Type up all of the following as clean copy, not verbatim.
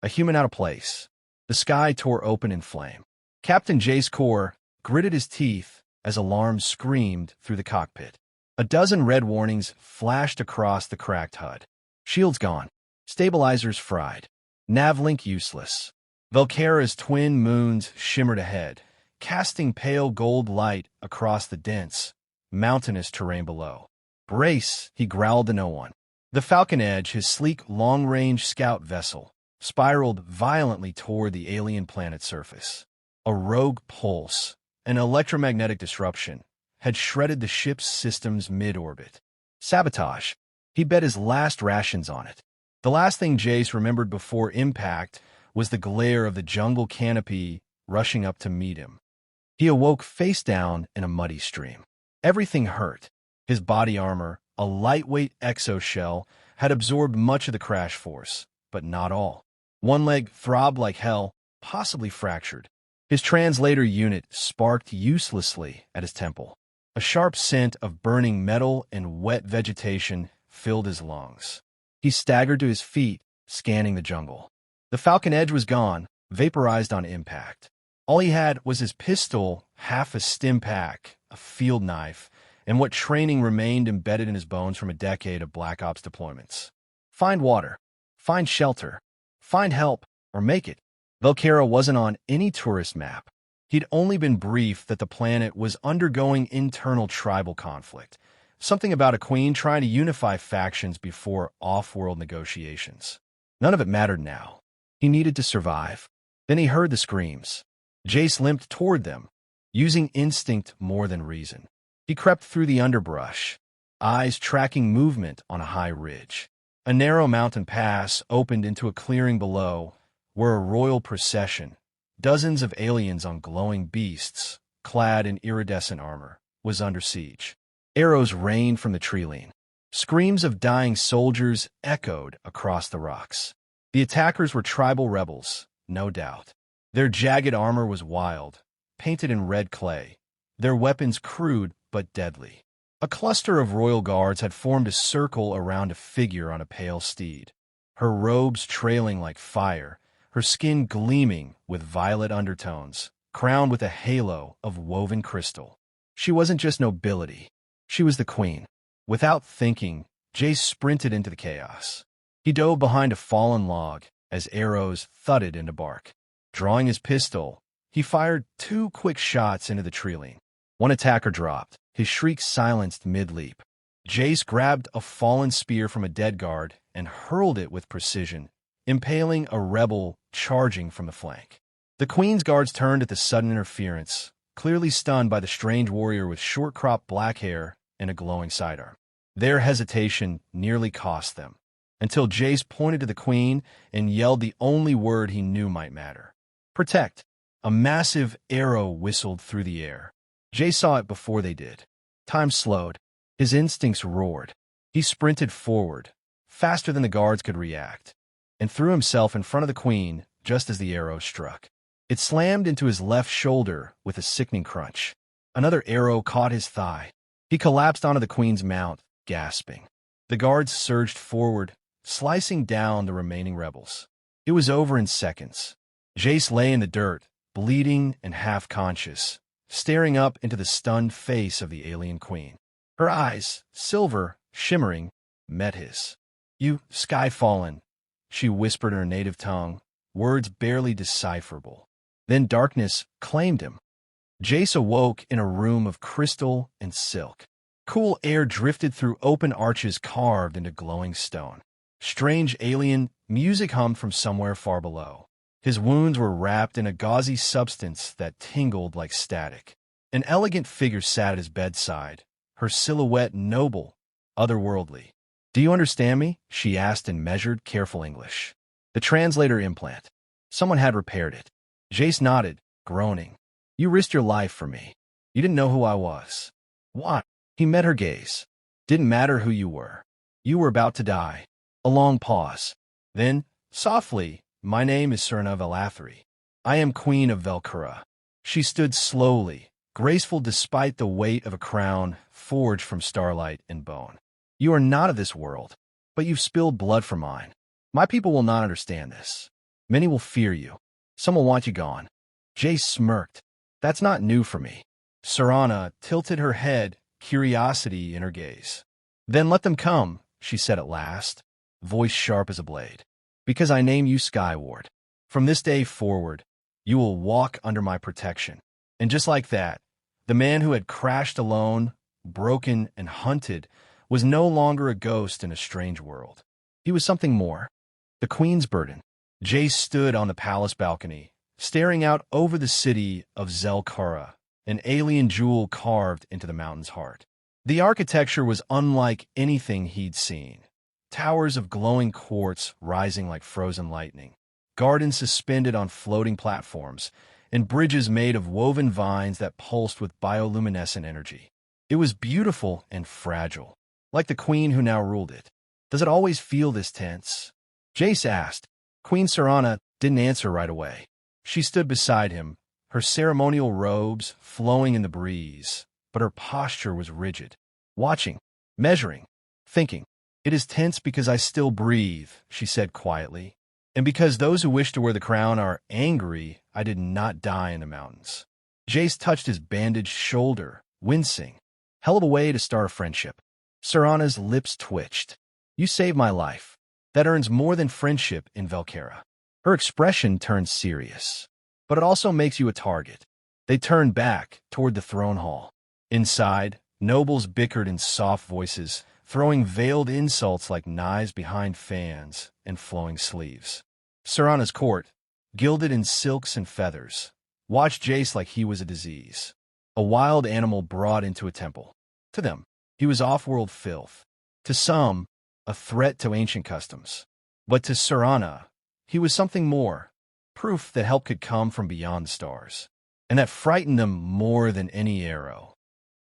A human out of place. The sky tore open in flame. Captain Jace Korr gritted his teeth as alarms screamed through the cockpit. A dozen red warnings flashed across the cracked HUD. Shields gone. Stabilizers fried. Navlink useless. Velcara's twin moons shimmered ahead, casting pale gold light across the dense, mountainous terrain below. "Brace," he growled to no one. The Falcon Edge, his sleek, long-range scout vessel, spiraled violently toward the alien planet's surface. A rogue pulse, an electromagnetic disruption, had shredded the ship's systems mid-orbit. Sabotage. He bet his last rations on it. The last thing Jace remembered before impact was the glare of the jungle canopy rushing up to meet him. He awoke face down in a muddy stream. Everything hurt. His body armor, a lightweight exoshell, had absorbed much of the crash force, but not all. One leg throbbed like hell, possibly fractured. His translator unit sparked uselessly at his temple. A sharp scent of burning metal and wet vegetation filled his lungs. He staggered to his feet, scanning the jungle. The Falcon Edge was gone, vaporized on impact. All he had was his pistol, half a stim pack, a field knife, and what training remained embedded in his bones from a decade of Black Ops deployments. Find water. Find shelter. Find help, or make it. Velcara wasn't on any tourist map. He'd only been briefed that the planet was undergoing internal tribal conflict, something about a queen trying to unify factions before off-world negotiations. None of it mattered now. He needed to survive. Then he heard the screams. Jace limped toward them, using instinct more than reason. He crept through the underbrush, eyes tracking movement on a high ridge. A narrow mountain pass opened into a clearing below, where a royal procession, dozens of aliens on glowing beasts, clad in iridescent armor, was under siege. Arrows rained from the tree-line. Screams of dying soldiers echoed across the rocks. The attackers were tribal rebels, no doubt. Their jagged armor was wild, painted in red clay, their weapons crude but deadly. A cluster of royal guards had formed a circle around a figure on a pale steed, her robes trailing like fire, her skin gleaming with violet undertones, crowned with a halo of woven crystal. She wasn't just nobility. She was the queen. Without thinking, Jace sprinted into the chaos. He dove behind a fallen log as arrows thudded into bark. Drawing his pistol, he fired 2 quick shots into the tree-line. One attacker dropped, his shriek silenced mid-leap. Jace grabbed a fallen spear from a dead guard and hurled it with precision, impaling a rebel charging from the flank. The queen's guards turned at the sudden interference, clearly stunned by the strange warrior with short-cropped black hair and a glowing sidearm. Their hesitation nearly cost them, until Jace pointed to the queen and yelled the only word he knew might matter. "Protect!" A massive arrow whistled through the air. Jace saw it before they did. Time slowed. His instincts roared. He sprinted forward, faster than the guards could react, and threw himself in front of the queen just as the arrow struck. It slammed into his left shoulder with a sickening crunch. Another arrow caught his thigh. He collapsed onto the queen's mount, gasping. The guards surged forward, slicing down the remaining rebels. It was over in seconds. Jace lay in the dirt, bleeding and half-conscious, staring up into the stunned face of the alien queen. Her eyes, silver, shimmering, met his. "You, Skyfallen," she whispered in her native tongue, words barely decipherable. Then darkness claimed him. Jace awoke in a room of crystal and silk. Cool air drifted through open arches carved into glowing stone. Strange alien music hummed from somewhere far below. His wounds were wrapped in a gauzy substance that tingled like static. An elegant figure sat at his bedside, her silhouette noble, otherworldly. "Do you understand me?" she asked in measured, careful English. The translator implant. Someone had repaired it. Jace nodded, groaning. "You risked your life for me. You didn't know who I was." "What?" He met her gaze. "Didn't matter who you were. You were about to die." A long pause. Then, softly, "My name is Serna Velathri. I am Queen of Velcara." She stood slowly, graceful despite the weight of a crown forged from starlight and bone. "You are not of this world, but you've spilled blood for mine. My people will not understand this. Many will fear you. Some will want you gone. Jace smirked. That's not new for me. Serana tilted her head, curiosity in her gaze. Then let them come, she said at last, voice sharp as a blade. Because I name you Skyward. From this day forward, you will walk under my protection. And just like that, the man who had crashed alone, broken, and hunted was no longer a ghost in a strange world. He was something more. The Queen's burden. Jace stood on the palace balcony, staring out over the city of Zelkara, an alien jewel carved into the mountain's heart. The architecture was unlike anything he'd seen. Towers of glowing quartz rising like frozen lightning, gardens suspended on floating platforms, and bridges made of woven vines that pulsed with bioluminescent energy. It was beautiful and fragile, like the queen who now ruled it. Does it always feel this tense? Jace asked. Queen Serana didn't answer right away. She stood beside him, her ceremonial robes flowing in the breeze, but her posture was rigid. Watching, measuring, thinking. It is tense because I still breathe, she said quietly. And because those who wish to wear the crown are angry, I did not die in the mountains. Jace touched his bandaged shoulder, wincing. Hell of a way to start a friendship. Serana's lips twitched. You saved my life. That earns more than friendship in Velkara. Her expression turned serious. But it also makes you a target. They turned back toward the throne hall. Inside, nobles bickered in soft voices, throwing veiled insults like knives behind fans and flowing sleeves. Serana's court, gilded in silks and feathers, watched Jace like he was a disease, a wild animal brought into a temple. To them, he was off-world filth. To some, a threat to ancient customs. But to Serana, he was something more, proof that help could come from beyond the stars, and that frightened them more than any arrow.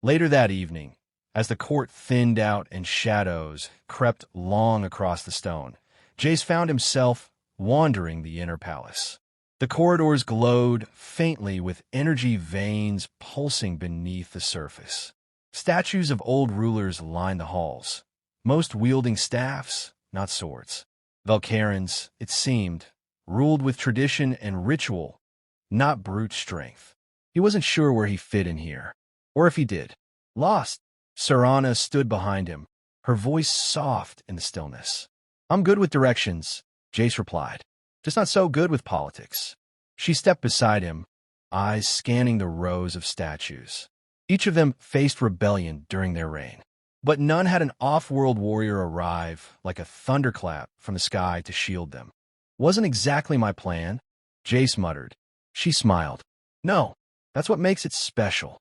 Later that evening, as the court thinned out and shadows crept long across the stone, Jace found himself wandering the inner palace. The corridors glowed faintly with energy veins pulsing beneath the surface. Statues of old rulers lined the halls, most wielding staffs, not swords. Velkarans, it seemed, ruled with tradition and ritual, not brute strength. He wasn't sure where he fit in here, or if he did. Lost. Serana stood behind him, her voice soft in the stillness. I'm good with directions, Jace replied. Just not so good with politics. She stepped beside him, eyes scanning the rows of statues. Each of them faced rebellion during their reign. But none had an off-world warrior arrive like a thunderclap from the sky to shield them. Wasn't exactly my plan, Jace muttered. She smiled. No, that's what makes it special.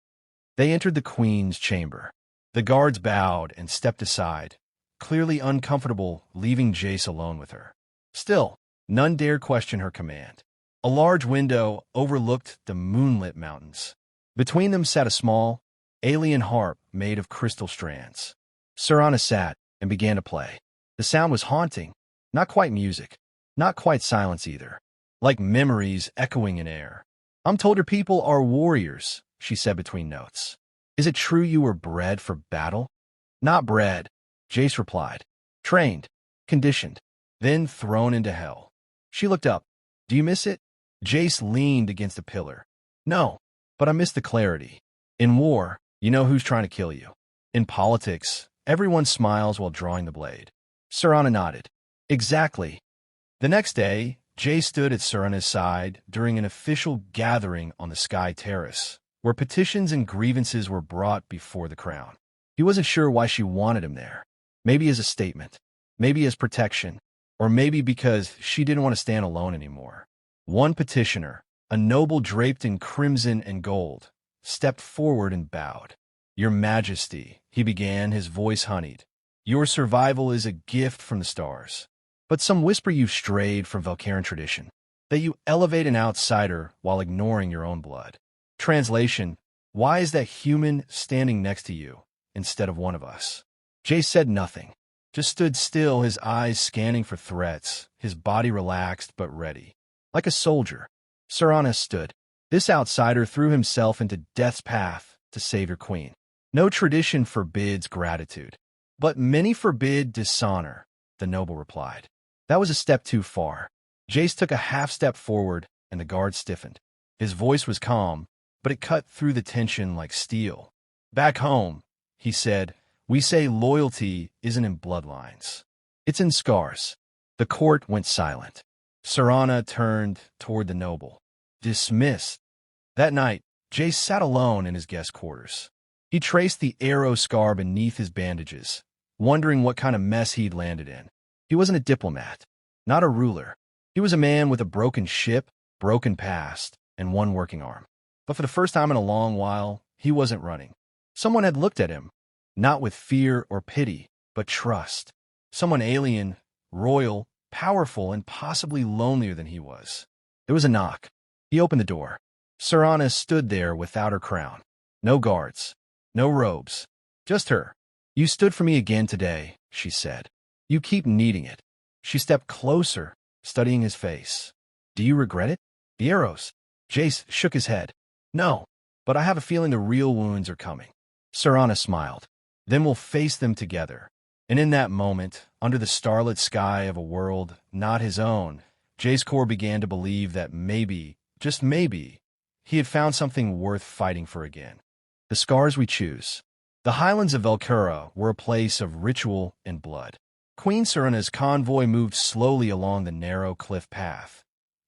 They entered the Queen's chamber. The guards bowed and stepped aside, clearly uncomfortable leaving Jace alone with her. Still, none dared question her command. A large window overlooked the moonlit mountains. Between them sat a small, alien harp made of crystal strands. Serana sat and began to play. The sound was haunting, not quite music, not quite silence either, like memories echoing in air. I'm told your people are warriors, she said between notes. Is it true you were bred for battle? Not bred, Jace replied. Trained, conditioned, then thrown into hell. She looked up. Do you miss it? Jace leaned against a pillar. No, but I miss the clarity. In war, you know who's trying to kill you. In politics, everyone smiles while drawing the blade. Serana nodded. Exactly. The next day, Jace stood at Serana's side during an official gathering on the Sky Terrace, where petitions and grievances were brought before the crown. He wasn't sure why she wanted him there. Maybe as a statement, maybe as protection, or maybe because she didn't want to stand alone anymore. One petitioner, a noble draped in crimson and gold, stepped forward and bowed. Your Majesty, he began, his voice honeyed. Your survival is a gift from the stars. But some whisper you've strayed from Velkaran tradition, that you elevate an outsider while ignoring your own blood. Translation, why is that human standing next to you instead of one of us? Jace said nothing, just stood still, his eyes scanning for threats, his body relaxed but ready. Like a soldier, Serana stood. This outsider threw himself into death's path to save your queen. No tradition forbids gratitude, but many forbid dishonor, the noble replied. That was a step too far. Jace took a half-step forward, and the guard stiffened. His voice was calm, but it cut through the tension like steel. "Back home," he said, "we say loyalty isn't in bloodlines. It's in scars." The court went silent. Serana turned toward the noble. "Dismissed." That night, Jace sat alone in his guest quarters. He traced the arrow scar beneath his bandages, wondering what kind of mess he'd landed in. He wasn't a diplomat, not a ruler. He was a man with a broken ship, broken past, and one working arm. But for the first time in a long while, he wasn't running. Someone had looked at him, not with fear or pity, but trust. Someone alien, royal, powerful, and possibly lonelier than he was. There was a knock. He opened the door. Serana stood there without her crown. No guards, no robes, just her. "You stood for me again today," she said. "You keep needing it." She stepped closer, studying his face. "Do you regret it?" "The arrows." Jace shook his head. "No, but I have a feeling the real wounds are coming." Serana smiled. "Then we'll face them together." And in that moment, under the starlit sky of a world not his own, Jace Korr began to believe that maybe, just maybe, he had found something worth fighting for again. The scars we choose. The highlands of Velcura were a place of ritual and blood. Queen Serana's convoy moved slowly along the narrow cliff path,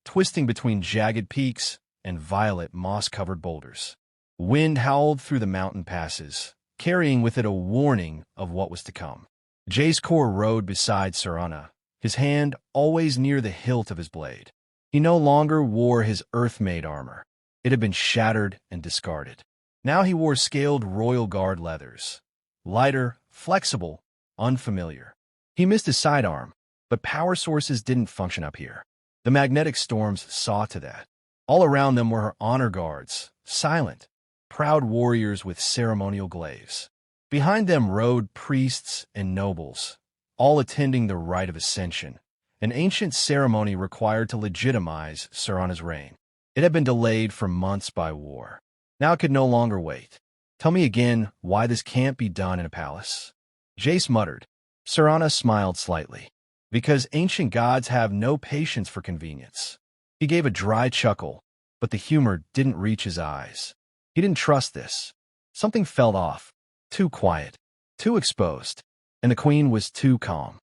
twisting between jagged peaks and violet moss-covered boulders. Wind howled through the mountain passes, carrying with it a warning of what was to come. Jace Korr rode beside Serana, his hand always near the hilt of his blade. He no longer wore his earth-made armor. It had been shattered and discarded. Now he wore scaled royal guard leathers, lighter, flexible, unfamiliar. He missed his sidearm, but power sources didn't function up here. The magnetic storms saw to that. All around them were her honor guards, silent, proud warriors with ceremonial glaives. Behind them rode priests and nobles, all attending the rite of ascension, an ancient ceremony required to legitimize Serana's reign. It had been delayed for months by war. Now it could no longer wait. "Tell me again why this can't be done in a palace." Jace muttered. Serana smiled slightly. "Because ancient gods have no patience for convenience." He gave a dry chuckle, but the humor didn't reach his eyes. He didn't trust this. Something felt off. Too quiet, too exposed, and the queen was too calm.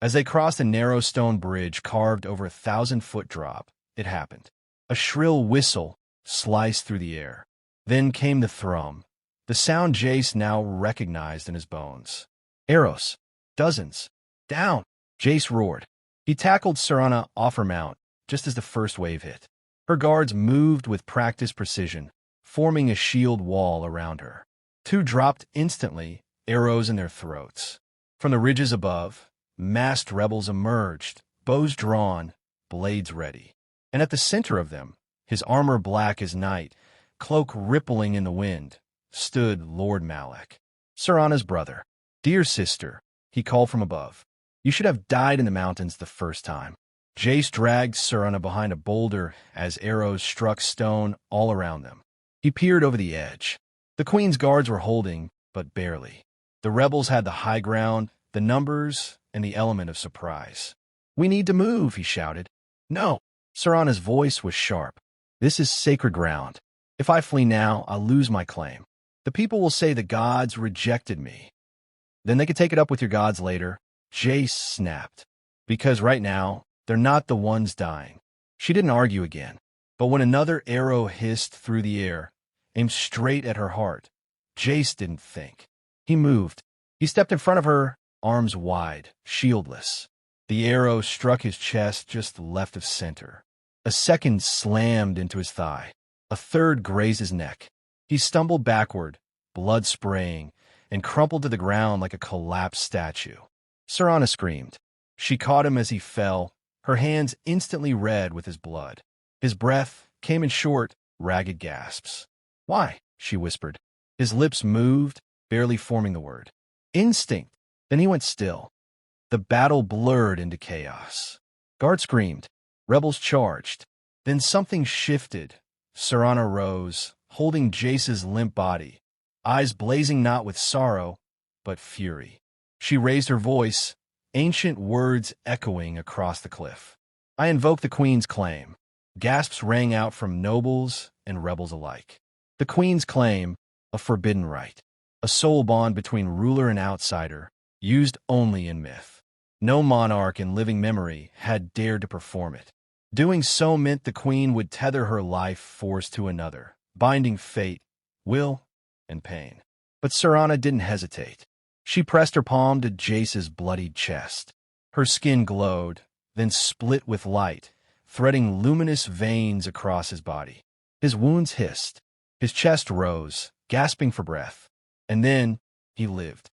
As they crossed a narrow stone bridge carved over a 1,000-foot drop, it happened. A shrill whistle sliced through the air. Then came the thrum, the sound Jace now recognized in his bones. "Arrows. Dozens. Down!" Jace roared. He tackled Serana off her mount just as the first wave hit. Her guards moved with practiced precision, forming a shield wall around her. 2 dropped instantly, arrows in their throats. From the ridges above, masked rebels emerged, bows drawn, blades ready. And at the center of them, his armor black as night, cloak rippling in the wind, stood Lord Malak, Serana's brother. "Dear sister," he called from above, "you should have died in the mountains the first time." Jace dragged Serana behind a boulder as arrows struck stone all around them. He peered over the edge. The queen's guards were holding, but barely. The rebels had the high ground, the numbers, and the element of surprise. "We need to move," he shouted. "No." Serana's voice was sharp. "This is sacred ground. If I flee now, I'll lose my claim. The people will say the gods rejected me. Then they can take it up with your gods later." Jace snapped. "Because right now, they're not the ones dying." She didn't argue again. But when another arrow hissed through the air, aimed straight at her heart, Jace didn't think. He moved. He stepped in front of her, arms wide, shieldless. The arrow struck his chest just left of center. A second slammed into his thigh. A third grazed his neck. He stumbled backward, blood spraying, and crumpled to the ground like a collapsed statue. Serana screamed. She caught him as he fell, her hands instantly red with his blood. His breath came in short, ragged gasps. "Why?" she whispered. His lips moved, barely forming the word. "Instinct." Then he went still. The battle blurred into chaos. Guards screamed. Rebels charged. Then something shifted. Serana rose, holding Jace's limp body, eyes blazing not with sorrow, but fury. She raised her voice, ancient words echoing across the cliff. I invoke the Queen's claim. Gasps rang out from nobles and rebels alike. The Queen's claim, a forbidden right. A soul bond between ruler and outsider, used only in myth. No monarch in living memory had dared to perform it. Doing so meant the Queen would tether her life force to another, binding fate, will, and pain. But Serana didn't hesitate. She pressed her palm to Jace's bloodied chest. Her skin glowed, then split with light, threading luminous veins across his body. His wounds hissed. His chest rose, gasping for breath. And then he lived.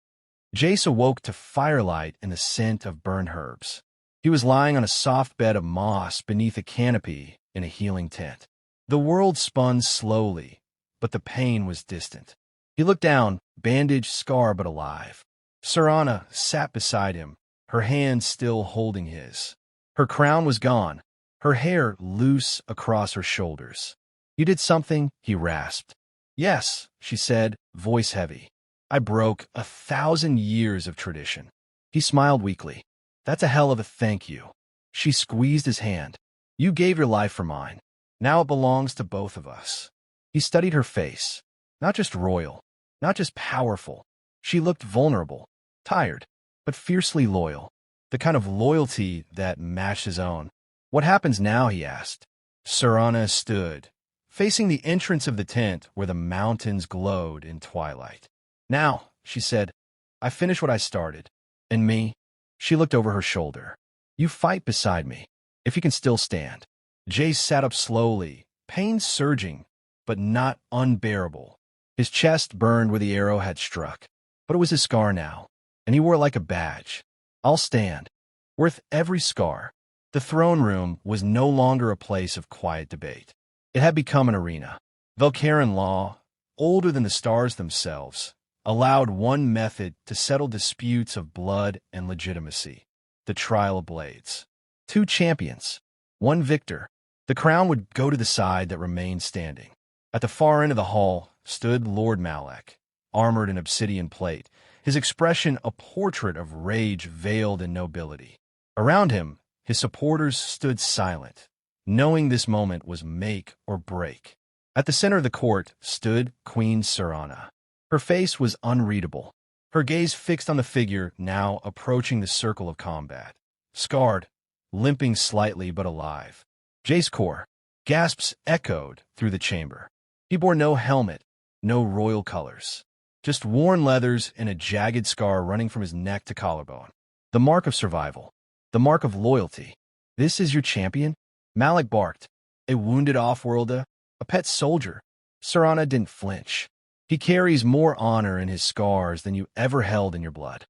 Jace awoke to firelight and the scent of burned herbs. He was lying on a soft bed of moss beneath a canopy in a healing tent. The world spun slowly, but the pain was distant. He looked down, bandaged, scar but alive. Serana sat beside him, her hand still holding his. Her crown was gone, her hair loose across her shoulders. "You did something?" he rasped. "Yes," she said, voice heavy. "I broke 1,000 years of tradition." He smiled weakly. "That's a hell of a thank you." She squeezed his hand. "You gave your life for mine. Now it belongs to both of us." He studied her face. Not just royal, not just powerful. She looked vulnerable, tired, but fiercely loyal. The kind of loyalty that matched his own. "What happens now?" he asked. Serana stood, facing the entrance of the tent where the mountains glowed in twilight. "Now," she said, "I finish what I started. And me?" She looked over her shoulder. "You fight beside me, if you can still stand." Jace sat up slowly, pain surging, but not unbearable. His chest burned where the arrow had struck, but it was his scar now, and he wore it like a badge. "I'll stand. Worth every scar." The throne room was no longer a place of quiet debate. It had become an arena. Velcaran law, older than the stars themselves, allowed one method to settle disputes of blood and legitimacy: the trial of blades. 2 champions, 1 victor. The crown would go to the side that remained standing. At the far end of the hall stood Lord Malak, armored in obsidian plate, his expression a portrait of rage veiled in nobility. Around him, his supporters stood silent, knowing this moment was make or break. At the center of the court stood Queen Serana. Her face was unreadable, her gaze fixed on the figure now approaching the circle of combat. Scarred, limping slightly but alive. Jace Korr. Gasps echoed through the chamber. He bore no helmet, no royal colors. Just worn leathers and a jagged scar running from his neck to collarbone. The mark of survival. The mark of loyalty. "This is your champion?" Malak barked. "A wounded off-worlder, a pet soldier." Serana didn't flinch. "He carries more honor in his scars than you ever held in your blood."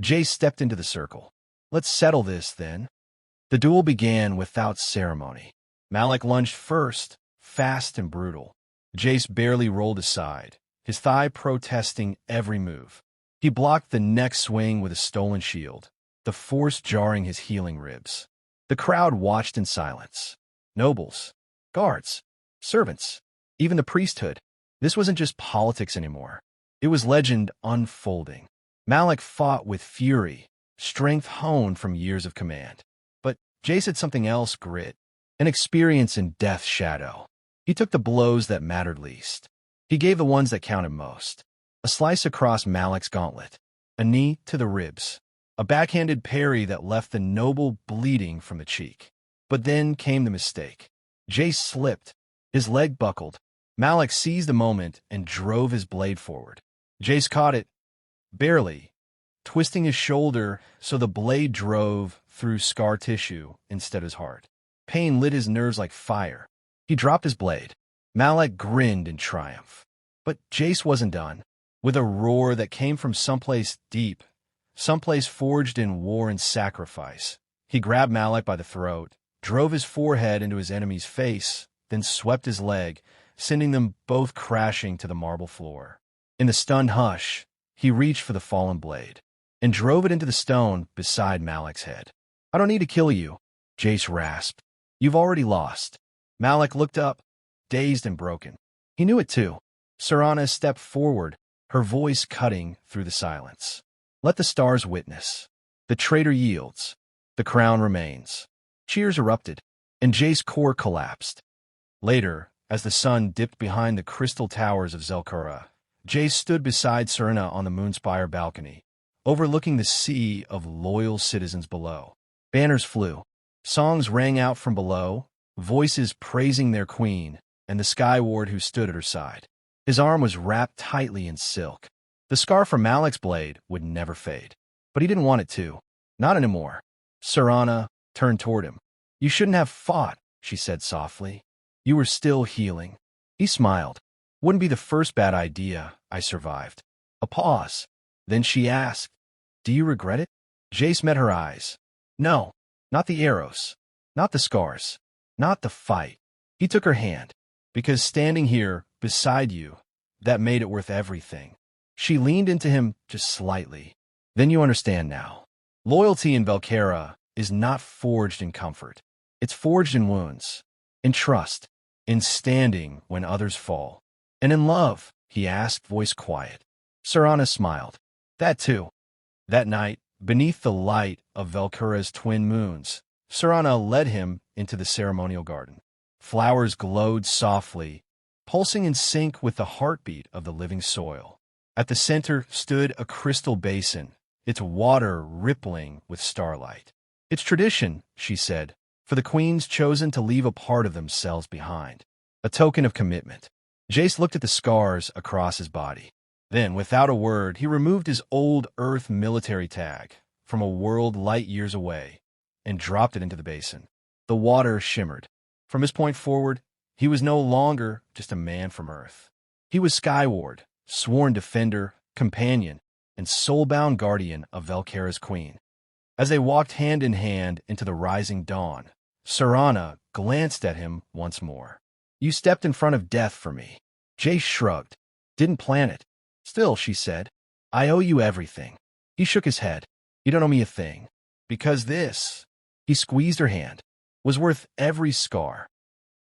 Jace stepped into the circle. "Let's settle this, then." The duel began without ceremony. Malak lunged first, fast and brutal. Jace barely rolled aside, his thigh protesting every move. He blocked the next swing with a stolen shield, the force jarring his healing ribs. The crowd watched in silence. Nobles, guards, servants, even the priesthood. This wasn't just politics anymore. It was legend unfolding. Malak fought with fury, strength honed from years of command. But Jace had something else: grit, an experience in death's shadow. He took the blows that mattered least. He gave the ones that counted most. A slice across Malak's gauntlet, a knee to the ribs, a backhanded parry that left the noble bleeding from the cheek. But then came the mistake. Jace slipped. His leg buckled. Malak seized the moment and drove his blade forward. Jace caught it, barely, twisting his shoulder so the blade drove through scar tissue instead of his heart. Pain lit his nerves like fire. He dropped his blade. Malak grinned in triumph. But Jace wasn't done. With a roar that came from someplace deep, someplace forged in war and sacrifice, he grabbed Malak by the throat, drove his forehead into his enemy's face, then swept his leg, sending them both crashing to the marble floor. In the stunned hush, he reached for the fallen blade and drove it into the stone beside Malak's head. "I don't need to kill you," Jace rasped. "You've already lost." Malak looked up, dazed and broken. He knew it too. Serana stepped forward, her voice cutting through the silence. "Let the stars witness. The traitor yields. The crown remains." Cheers erupted, and Jace Korr collapsed. Later, as the sun dipped behind the crystal towers of Zelkura, Jace stood beside Serena on the Moonspire balcony, overlooking the sea of loyal citizens below. Banners flew. Songs rang out from below, voices praising their queen and the Skyward who stood at her side. His arm was wrapped tightly in silk. The scar from Malek's blade would never fade. But he didn't want it to. Not anymore. Serana turned toward him. "You shouldn't have fought," she said softly. "You were still healing." He smiled. "Wouldn't be the first bad idea. I survived." A pause. Then she asked, "Do you regret it?" Jace met her eyes. "No, not the arrows, not the scars, not the fight." He took her hand. "Because standing here, beside you, that made it worth everything." She leaned into him just slightly. "Then you understand now. Loyalty in Velkera is not forged in comfort. It's forged in wounds, in trust, in standing when others fall. And in love," he asked, voice quiet. Serana smiled. "That too." That night, beneath the light of Velkera's twin moons, Serana led him into the ceremonial garden. Flowers glowed softly, pulsing in sync with the heartbeat of the living soil. At the center stood a crystal basin, its water rippling with starlight. "It's tradition," she said, "for the queens chosen to leave a part of themselves behind. A token of commitment." Jace looked at the scars across his body. Then, without a word, he removed his old Earth military tag from a world light years away and dropped it into the basin. The water shimmered. From this point forward, he was no longer just a man from Earth. He was Skyward, sworn defender, companion, and soul-bound guardian of Velkera's queen. As they walked hand in hand into the rising dawn, Serana glanced at him once more. "You stepped in front of death for me." Jace shrugged. "Didn't plan it." "Still," she said, "I owe you everything." He shook his head. "You don't owe me a thing. Because this," he squeezed her hand, "was worth every scar,